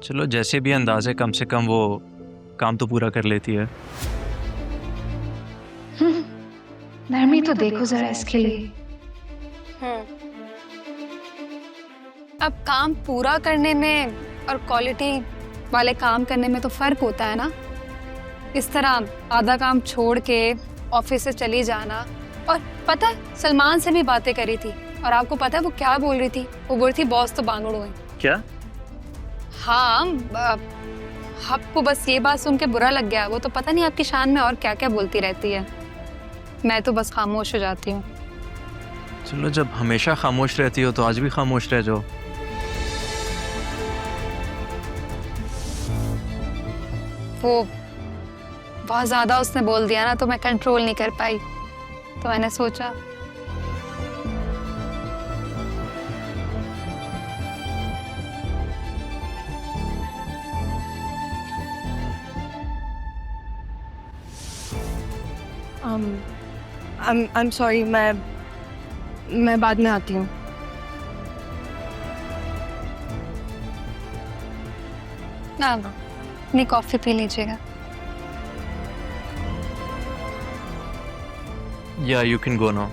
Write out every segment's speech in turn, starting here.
चलो जैसे भी अंदाज है, कम से कम वो काम तो पूरा कर लेती है। नरमी तो देखो जरा इसके लिए। अब काम पूरा करने में और क्वालिटी वाले काम करने में तो फर्क होता है ना। इस तरह आधा काम छोड़ के ऑफिस से चली जाना। और पता है, सलमान से भी बातें करी थी और आपको पता है वो क्या बोल रही थी? वो बोल रही थी बॉस तो बांगड़ू है। क्या? हाँ, आपको बस ये बात सुन के बुरा लग गया। वो तो पता नहीं आपकी शान में और क्या क्या बोलती रहती है। मैं तो बस खामोश हो जाती हूँ। चलो, जब हमेशा खामोश रहती हो तो आज भी खामोश रह जाओ। वो बहुत ज्यादा उसने बोल दिया ना, तो मैं कंट्रोल नहीं कर पाई। तो मैंने सोचा I'm sorry, मैं बाद में आती हूँ। ना अपनी कॉफी पी लीजिएगा। या you can go now.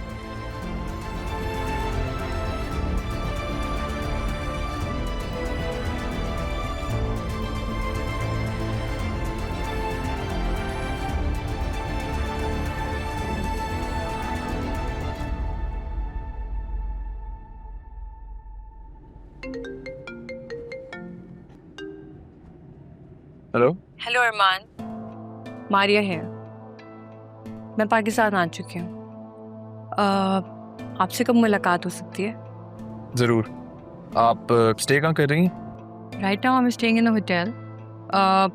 Hello. Hello Arman, Maria है। मैं पाकिस्तान आ चुकी हूँ। आपसे कब मुलाकात हो सकती है? ज़रूर। आप स्टे कहाँ कर रही हैं? Right now I am staying in a hotel,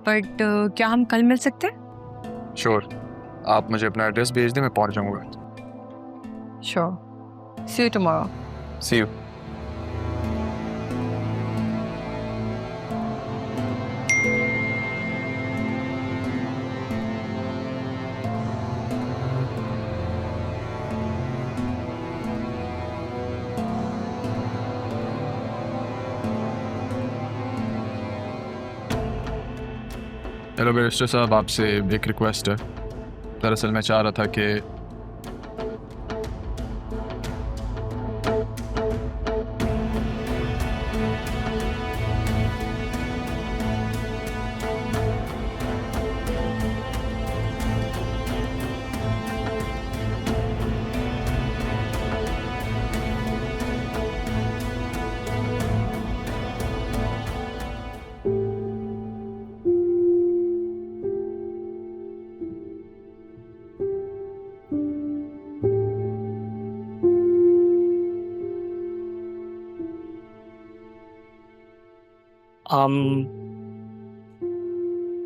but क्या हम कल मिल सकते हैं? श्योर। आप मुझे अपना एड्रेस भेज दें, मैं पहुँच जाऊँगा। Sure, see you tomorrow. See you. Hello barrister साहब, आपसे एक रिक्वेस्ट है। दरअसल मैं चाह रहा था कि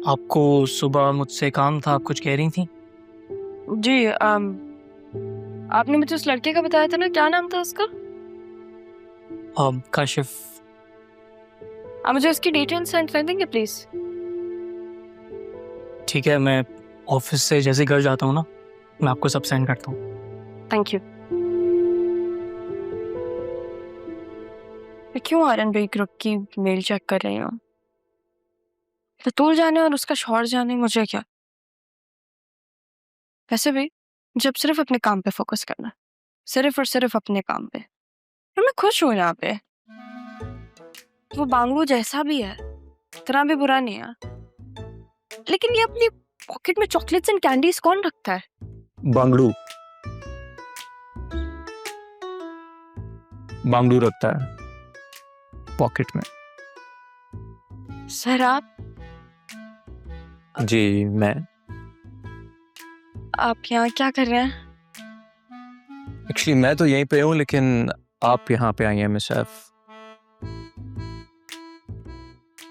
आपको सुबह मुझसे काम था, आप कुछ कह रही थी? जी, आपने मुझे उस लड़के का बताया था ना, क्या नाम था उसका? काशिफ। आप मुझे उसकी डिटेल सेंड कर देंगे प्लीज? ठीक है, मैं ऑफिस से जैसे घर जाता हूँ ना, मैं आपको सब सेंड करता हूँ। Thank you. मैं क्यों आर्यन भाई ग्रुप की मेल चेक कर रही हूँ? रतूल जाने और उसका शौहर जाने, मुझे क्या। वैसे भी जब सिर्फ अपने काम पे फोकस करना, सिर्फ और सिर्फ अपने काम पे, और मैं खुश हूँ यहाँ पे। वो बांगड़ू जैसा भी है, इतना भी बुरा नहीं है। लेकिन ये अपनी पॉकेट में चॉकलेट्स एंड कैंडीज कौन रखता है? बांगड़ू बांगड़ू रखता है पॉकेट में। सर आप जी, मैं यहाँ क्या कर रहे हैं? एक्चुअली मैं तो यहीं पे हूँ, लेकिन आप यहाँ पे आई हैं miss Saif.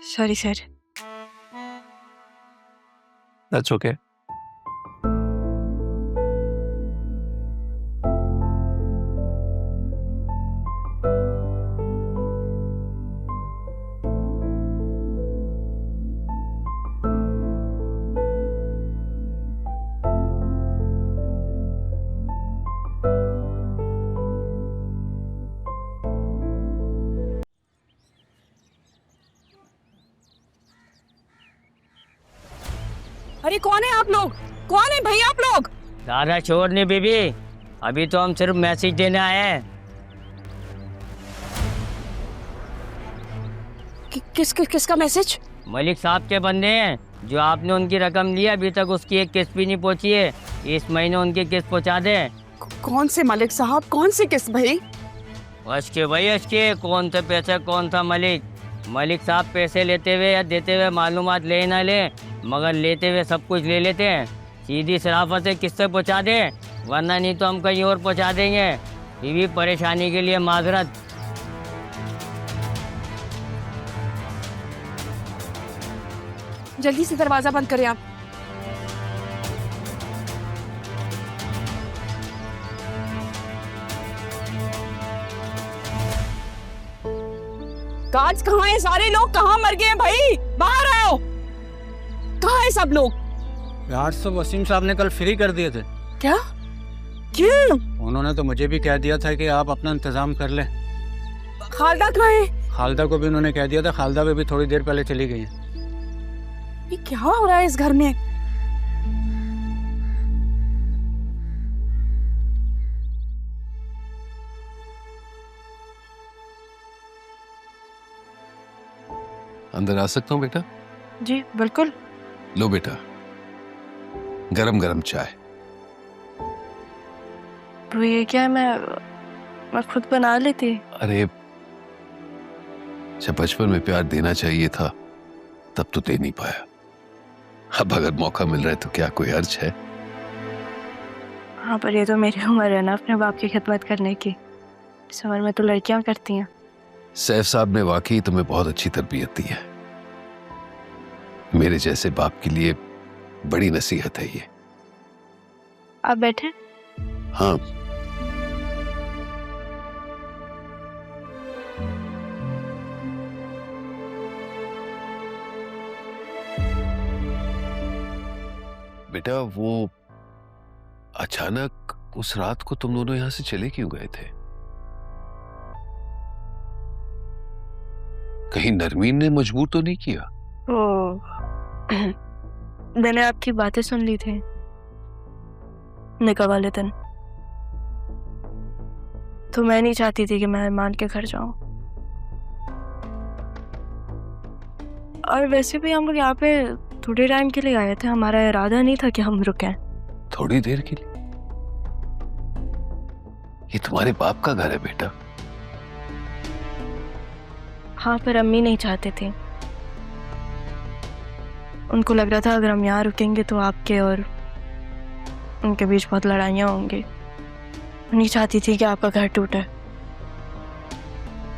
Sorry sir. That's okay. अरे कौन है आप लोग? कौन है भाई आप लोग? दादा छोड़ नहीं बीबी, अभी तो हम सिर्फ मैसेज देने आए हैं। किसका मैसेज? मलिक साहब के बंदे हैं, जो आपने उनकी रकम ली, अभी तक उसकी एक किस्त भी नहीं पहुंची है। इस महीने उनकी किस्त पहुंचा दे। कौन से मलिक साहब? कौन सी किस्त भाई? अशके भाई अशके, कौन सा पैसा कौन सा मलिक? मलिक साहब पैसे लेते हुए या देते हुए मालूमात ले ना ले, मगर लेते हुए सब कुछ ले लेते हैं। सीधी शराफत से किस्त पहुंचा दे, वरना नहीं तो हम कहीं और पहुंचा देंगे। बीवी परेशानी के लिए माजरत। जल्दी से दरवाजा बंद करें आप। गार्ड्स कहाँ हैं? सारे लोग कहाँ मर गए हैं भाई? बाहर आओ। कहाँ हैं सब लोग? यार तो वसीम साहब ने कल फ्री कर दिए थे। क्या? क्यों? उन्होंने तो मुझे भी कह दिया था कि आप अपना इंतजाम कर लें। खालदा कहाँ है? खालदा को भी उन्होंने कह दिया था। खालदा भी थोड़ी देर पहले चली गई है। ये क्या हो रहा है इस घर में? अंदर आ सकता हूँ बेटा? जी बिल्कुल। लो बेटा, गरम गरम चाय। तो ये क्या है, मैं खुद बना लेती। अरे जब बचपन में प्यार देना चाहिए था तब तो दे नहीं पाया। अब अगर मौका मिल रहा है तो क्या कोई हर्ज है? हाँ, पर ये तो मेरी उम्र है ना अपने बाप की खिदमत करने की। इस उम्र में तो लड़कियां करती हैं। सैफ साहब ने वाकई तुम्हें बहुत अच्छी तरबियत दी है। मेरे जैसे बाप के लिए बड़ी नसीहत है ये। आप बैठे। हाँ, बेटा वो अचानक उस रात को तुम दोनों यहां से चले क्यों गए थे? कहीं नरमीन ने मजबूर तो नहीं किया? मैंने आपकी बातें सुन ली थी निकाह वाले दिन, तो मैं नहीं चाहती थी कि मैं अरमान के घर जाऊं। और वैसे भी हम लोग यहाँ पे थोड़े टाइम के लिए आए थे, हमारा इरादा नहीं था कि हम रुकें। थोड़ी देर के लिए? ये तुम्हारे बाप का घर है बेटा। हाँ, पर अम्मी नहीं चाहते थे। उनको लग रहा था अगर हम यहाँ रुकेंगे तो आपके और उनके बीच बहुत लड़ाइयाँ होंगी। नहीं चाहती थी कि आपका घर टूटे।